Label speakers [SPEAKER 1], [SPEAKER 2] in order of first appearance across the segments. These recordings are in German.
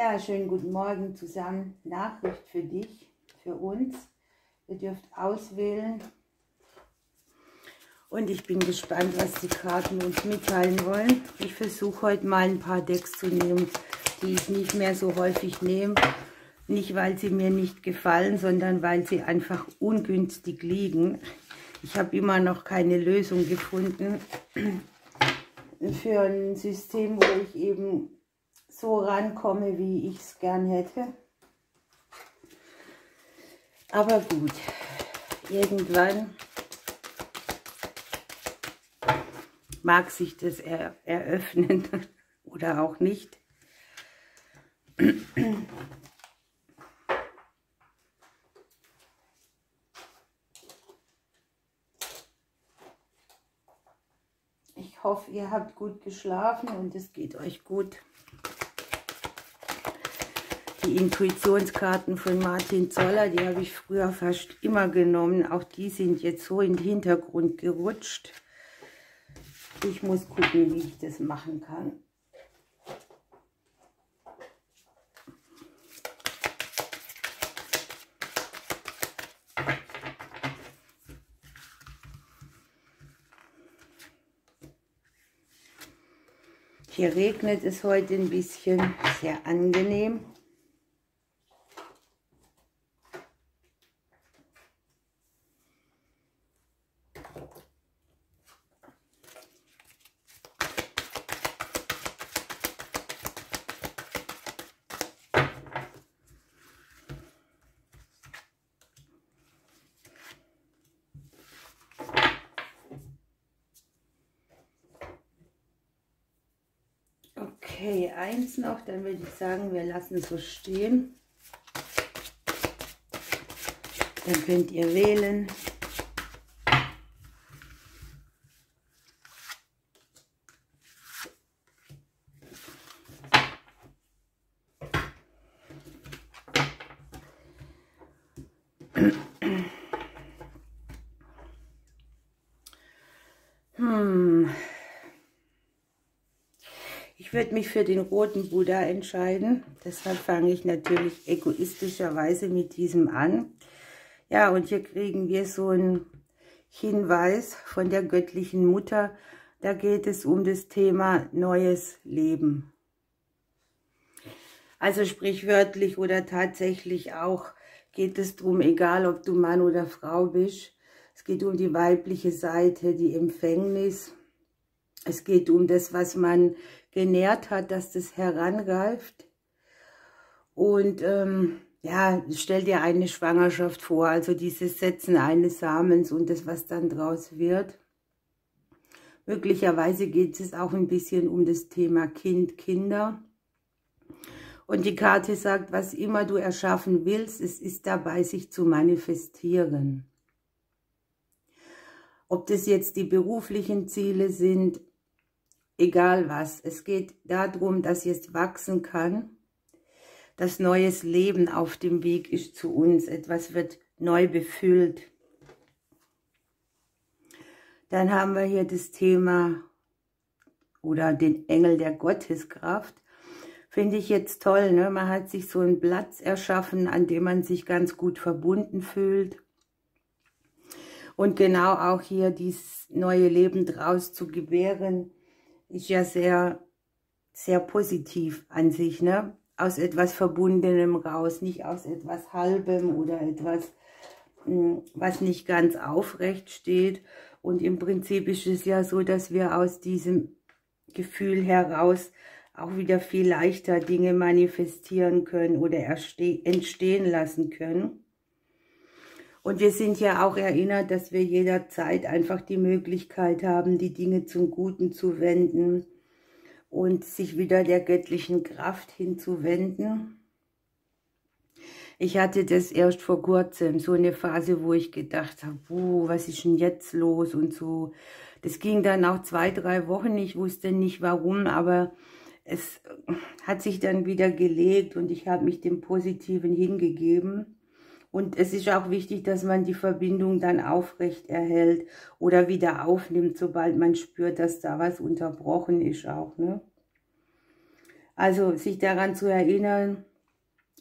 [SPEAKER 1] Ja, schönen guten Morgen zusammen. Nachricht für dich, für uns. Ihr dürft auswählen. Und ich bin gespannt, was die Karten uns mitteilen wollen. Ich versuche heute mal ein paar Decks zu nehmen, die ich nicht mehr so häufig nehme. Nicht, weil sie mir nicht gefallen, sondern weil sie einfach ungünstig liegen. Ich habe immer noch keine Lösung gefunden für ein System, wo ich eben so rankomme, wie ich es gern hätte. Aber gut, irgendwann mag sich das eröffnen oder auch nicht. Ich hoffe, ihr habt gut geschlafen und es geht euch gut. Die Intuitionskarten von Martin Zoller, die habe ich früher fast immer genommen. Auch die sind jetzt so in den Hintergrund gerutscht. Ich muss gucken, wie ich das machen kann. Hier regnet es heute ein bisschen, sehr angenehm. Okay, eins noch, dann würde ich sagen, wir lassen es so stehen. Dann könnt ihr wählen. Ich würde mich für den roten Buddha entscheiden. Deshalb fange ich natürlich egoistischerweise mit diesem an. Ja, und hier kriegen wir so einen Hinweis von der göttlichen Mutter. Da geht es um das Thema neues Leben. Also sprichwörtlich oder tatsächlich auch geht es darum, egal ob du Mann oder Frau bist. Es geht um die weibliche Seite, die Empfängnis. Es geht um das, was man genährt hat, dass das herangreift. Und ja, stell dir eine Schwangerschaft vor, also dieses Setzen eines Samens und das, was dann draus wird. Möglicherweise geht es auch ein bisschen um das Thema Kind, Kinder. Und die Karte sagt, was immer du erschaffen willst, es ist dabei, sich zu manifestieren. Ob das jetzt die beruflichen Ziele sind, egal was. Es geht darum, dass jetzt wachsen kann, dass neues Leben auf dem Weg ist zu uns. Etwas wird neu befüllt. Dann haben wir hier das Thema oder den Engel der Gotteskraft. Finde ich jetzt toll, ne? Man hat sich so einen Platz erschaffen, an dem man sich ganz gut verbunden fühlt. Und genau auch hier dieses neue Leben draus zu gebären, ist ja sehr, sehr positiv an sich, ne? Aus etwas Verbundenem raus, nicht aus etwas Halbem oder etwas, was nicht ganz aufrecht steht. Und im Prinzip ist es ja so, dass wir aus diesem Gefühl heraus auch wieder viel leichter Dinge manifestieren können oder entstehen lassen können. Und wir sind ja auch erinnert, dass wir jederzeit einfach die Möglichkeit haben, die Dinge zum Guten zu wenden und sich wieder der göttlichen Kraft hinzuwenden. Ich hatte das erst vor kurzem, so eine Phase, wo ich gedacht habe, was ist denn jetzt los und so. Das ging dann auch 2, 3 Wochen, ich wusste nicht warum, aber es hat sich dann wieder gelegt und ich habe mich dem Positiven hingegeben. Und es ist auch wichtig, dass man die Verbindung dann aufrecht erhält oder wieder aufnimmt, sobald man spürt, dass da was unterbrochen ist auch, ne? Also sich daran zu erinnern,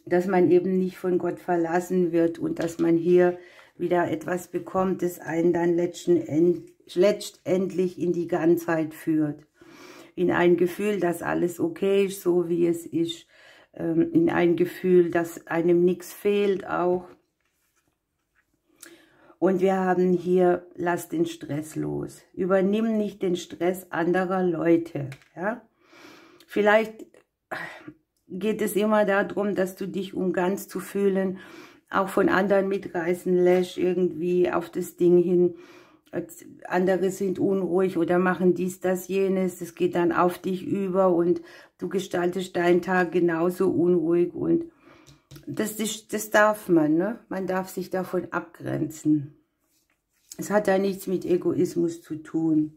[SPEAKER 1] dass man eben nicht von Gott verlassen wird und dass man hier wieder etwas bekommt, das einen dann letztendlich in die Ganzheit führt. In ein Gefühl, dass alles okay ist, so wie es ist. In ein Gefühl, dass einem nichts fehlt auch. Und wir haben hier, lass den Stress los. Übernimm nicht den Stress anderer Leute. Ja? Vielleicht geht es immer darum, dass du dich, um ganz zu fühlen, auch von anderen mitreißen lässt, irgendwie auf das Ding hin. Andere sind unruhig oder machen dies, das, jenes. Das geht dann auf dich über und du gestaltest deinen Tag genauso unruhig. Und das darf man, ne? Man darf sich davon abgrenzen. Es hat da nichts mit Egoismus zu tun.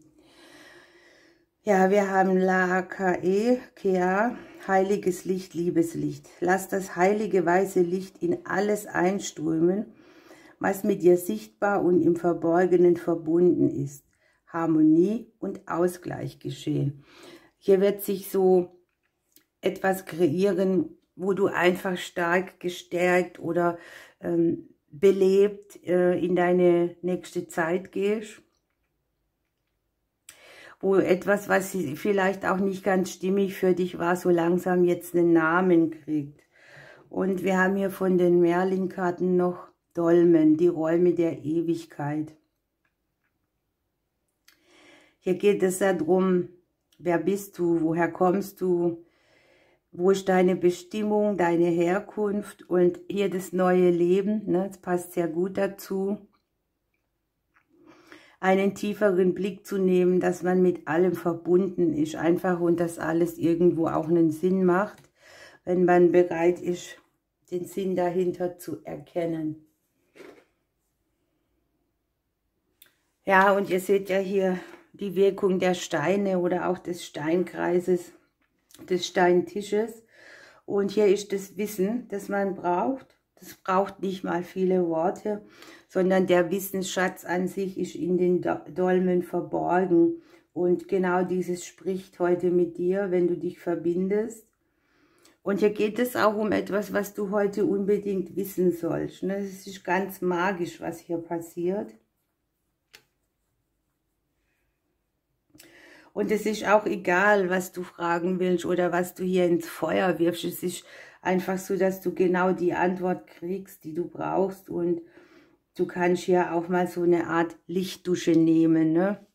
[SPEAKER 1] Ja, wir haben La-K-E, Kea, heiliges Licht, Liebeslicht. Lass das heilige weiße Licht in alles einströmen, was mit dir sichtbar und im Verborgenen verbunden ist. Harmonie und Ausgleich geschehen. Hier wird sich so etwas kreieren, wo du einfach stark gestärkt oder belebt in deine nächste Zeit gehst. Wo etwas, was vielleicht auch nicht ganz stimmig für dich war, so langsam jetzt einen Namen kriegt. Und wir haben hier von den Merlin-Karten noch Dolmen, die Räume der Ewigkeit. Hier geht es darum, wer bist du, woher kommst du, wo ist deine Bestimmung, deine Herkunft und hier das neue Leben, ne, das passt sehr gut dazu. Einen tieferen Blick zu nehmen, dass man mit allem verbunden ist, einfach und dass alles irgendwo auch einen Sinn macht, wenn man bereit ist, den Sinn dahinter zu erkennen. Ja, und ihr seht ja hier die Wirkung der Steine oder auch des Steinkreises, des Steintisches. Und hier ist das Wissen, das man braucht. Das braucht nicht mal viele Worte, sondern der Wissensschatz an sich ist in den Dolmen verborgen. Und genau dieses spricht heute mit dir, wenn du dich verbindest. Und hier geht es auch um etwas, was du heute unbedingt wissen sollst. Es ist ganz magisch, was hier passiert. Und es ist auch egal, was du fragen willst oder was du hier ins Feuer wirfst. Es ist einfach so, dass du genau die Antwort kriegst, die du brauchst. Und du kannst hier auch mal so eine Art Lichtdusche nehmen, ne?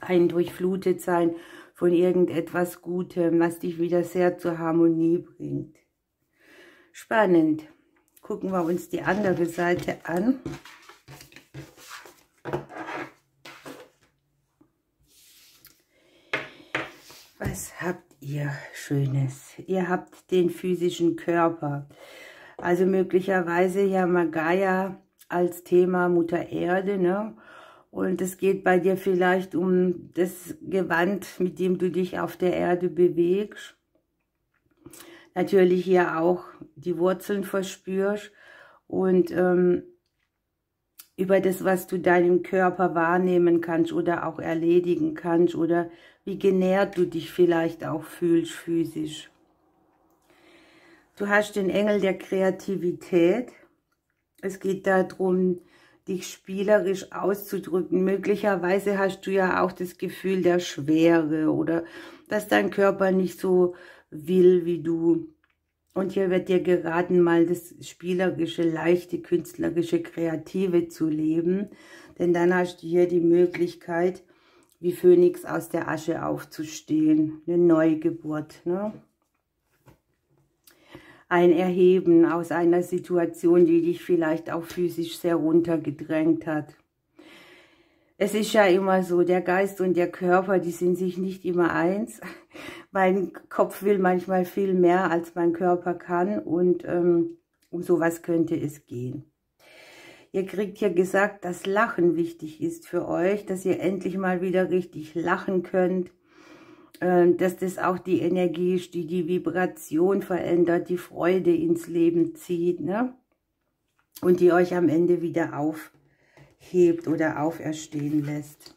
[SPEAKER 1] Durchflutet sein von irgendetwas Gutem, was dich wieder sehr zur Harmonie bringt. Spannend. Gucken wir uns die andere Seite an. Was habt ihr Schönes? Ihr habt den physischen Körper. Also möglicherweise ja Gaia als Thema Mutter Erde, ne? Und es geht bei dir vielleicht um das Gewand, mit dem du dich auf der Erde bewegst. Natürlich hier auch die Wurzeln verspürst und über das, was du deinem Körper wahrnehmen kannst oder auch erledigen kannst oder wie genährt du dich vielleicht auch fühlst physisch. Du hast den Engel der Kreativität. Es geht darum, dich spielerisch auszudrücken. Möglicherweise hast du ja auch das Gefühl der Schwere oder dass dein Körper nicht so will wie du. Und hier wird dir geraten, mal das spielerische, leichte, künstlerische, kreative zu leben. Denn dann hast du hier die Möglichkeit, wie Phönix aus der Asche aufzustehen. Eine Neugeburt, ne? Ein Erheben aus einer Situation, die dich vielleicht auch physisch sehr runtergedrängt hat. Es ist ja immer so, der Geist und der Körper, die sind sich nicht immer eins. Mein Kopf will manchmal viel mehr, als mein Körper kann und um sowas könnte es gehen. Ihr kriegt hier gesagt, dass Lachen wichtig ist für euch, dass ihr endlich mal wieder richtig lachen könnt. Dass das auch die Energie ist, die die Vibration verändert, die Freude ins Leben zieht, ne? Und die euch am Ende wieder aufhebt oder auferstehen lässt.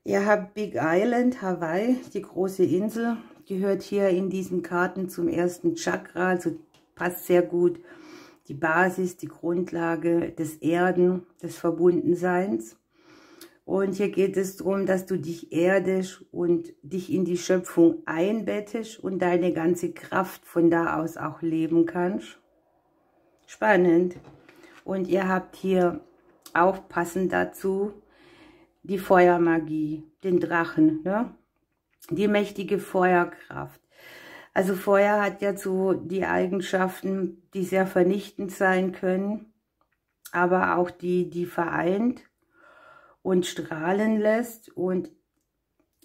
[SPEAKER 1] Ihr habt Big Island, Hawaii, die große Insel, gehört hier in diesen Karten zum ersten Chakra, also passt sehr gut. Die Basis, die Grundlage des Erden, des Verbundenseins. Und hier geht es darum, dass du dich erdest und dich in die Schöpfung einbettest und deine ganze Kraft von da aus auch leben kannst. Spannend. Und ihr habt hier auch passend dazu die Feuermagie, den Drachen, ne? Die mächtige Feuerkraft. Also Feuer hat ja so die Eigenschaften, die sehr vernichtend sein können, aber auch die vereint und strahlen lässt. Und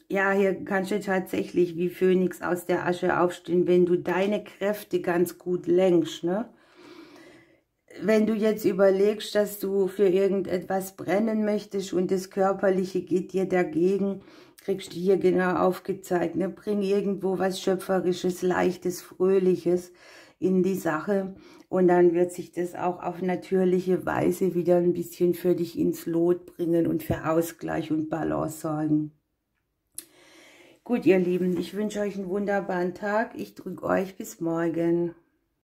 [SPEAKER 1] ja, hier kannst du tatsächlich wie Phönix aus der Asche aufstehen, wenn du deine Kräfte ganz gut lenkst, ne? Wenn du jetzt überlegst, dass du für irgendetwas brennen möchtest und das Körperliche geht dir dagegen, kriegst du hier genau aufgezeigt, ne? Bring irgendwo was Schöpferisches, Leichtes, Fröhliches in die Sache und dann wird sich das auch auf natürliche Weise wieder ein bisschen für dich ins Lot bringen und für Ausgleich und Balance sorgen. Gut, ihr Lieben, ich wünsche euch einen wunderbaren Tag. Ich drücke euch bis morgen.